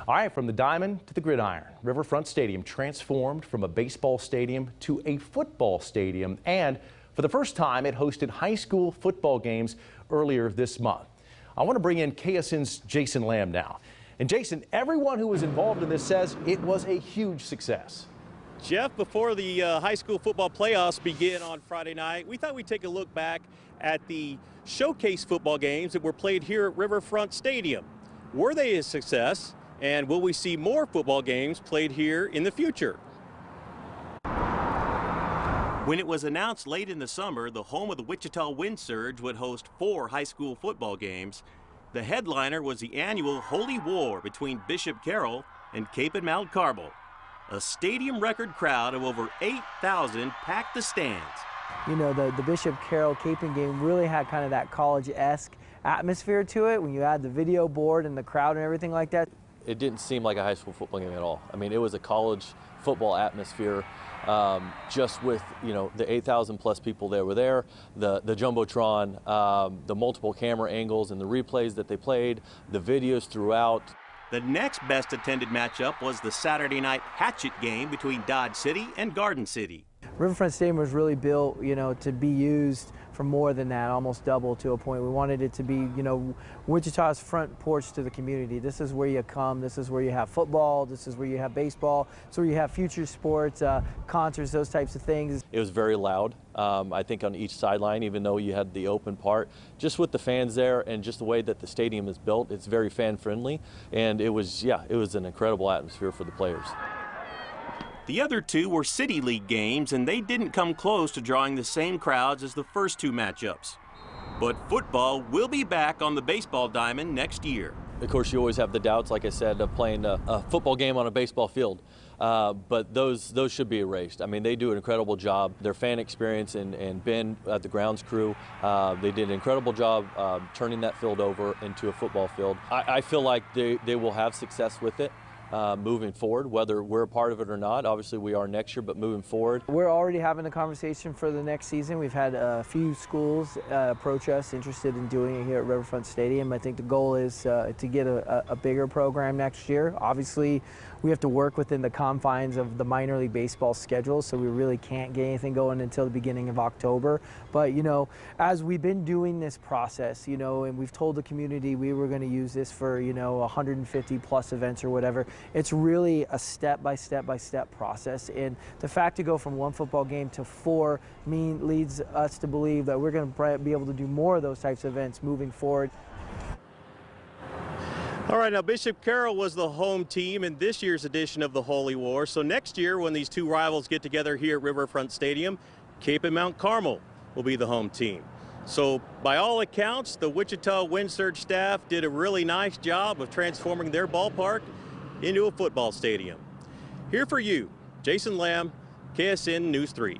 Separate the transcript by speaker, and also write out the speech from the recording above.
Speaker 1: All right, from the diamond to the gridiron, Riverfront Stadium transformed from a baseball stadium to a football stadium, and for the first time it hosted high school football games earlier this month. I want to bring in KSN's Jason Lamb now. And Jason, everyone who was involved in this says it was a huge success.
Speaker 2: Jeff, before the high school football playoffs begin on Friday night, we thought we'd take a look back at the showcase football games that were played here at Riverfront Stadium. Were they a success? And will we see more football games played here in the future? When it was announced late in the summer, the home of the Wichita Wind Surge would host 4 high school football games. The headliner was the annual Holy War between Bishop Carroll and Cape and Mount Carmel. A stadium record crowd of over 8,000 packed the stands.
Speaker 3: You know, the Bishop Carroll Caping game really had kind of that college-esque atmosphere to it when you add the video board and the crowd and everything like that.
Speaker 4: It didn't seem like a high school football game at all. I mean, it was a college football atmosphere, just with, you know, the 8,000 plus people that were there, the Jumbotron, the multiple camera angles and the replays that they played, the videos throughout.
Speaker 2: The next best attended matchup was the Saturday night hatchet game between Dodge City and Garden City.
Speaker 3: Riverfront Stadium was really built, you know, to be used for more than that, almost double to a point. We wanted it to be, you know, Wichita's front porch to the community. This is where you come, this is where you have football, this is where you have baseball, it's where you have future sports, concerts, those types of things.
Speaker 4: It was very loud, I think, on each sideline, even though you had the open part. Just with the fans there and just the way that the stadium is built, it's very fan friendly, and it was, yeah, it was an incredible atmosphere for the players.
Speaker 2: The other 2 were City League games, and they didn't come close to drawing the same crowds as the first 2 matchups. But football will be back on the baseball diamond next year.
Speaker 4: Of course, you always have the doubts, like I said, of playing a football game on a baseball field. But those should be erased. I mean, they do an incredible job. Their fan experience and Ben at the grounds crew, they did an incredible job turning that field over into a football field. I feel like they will have success with it. Moving forward, whether we're a part of it or not. Obviously we are next year, but moving forward.
Speaker 3: We're already having a conversation for the next season. We've had a few schools approach us interested in doing it here at Riverfront Stadium. I think the goal is to get a bigger program next year. Obviously we have to work within the confines of the minor league baseball schedule, so we really can't get anything going until the beginning of October. But, you know, as we've been doing this process, you know, and we've told the community we were going to use this for, you know, 150 plus events or whatever, it's really a step-by-step process. And the fact to go from 1 football game to 4 leads us to believe that we're going to be able to do more of those types of events moving forward.
Speaker 2: All right, now Bishop Carroll was the home team in this year's edition of the Holy War. So next year, when these 2 rivals get together here at Riverfront Stadium, Cape and Mount Carmel will be the home team. So by all accounts, the Wichita Wind Surge staff did a really nice job of transforming their ballpark into a football stadium. Here for you, Jason Lamb, KSN News 3.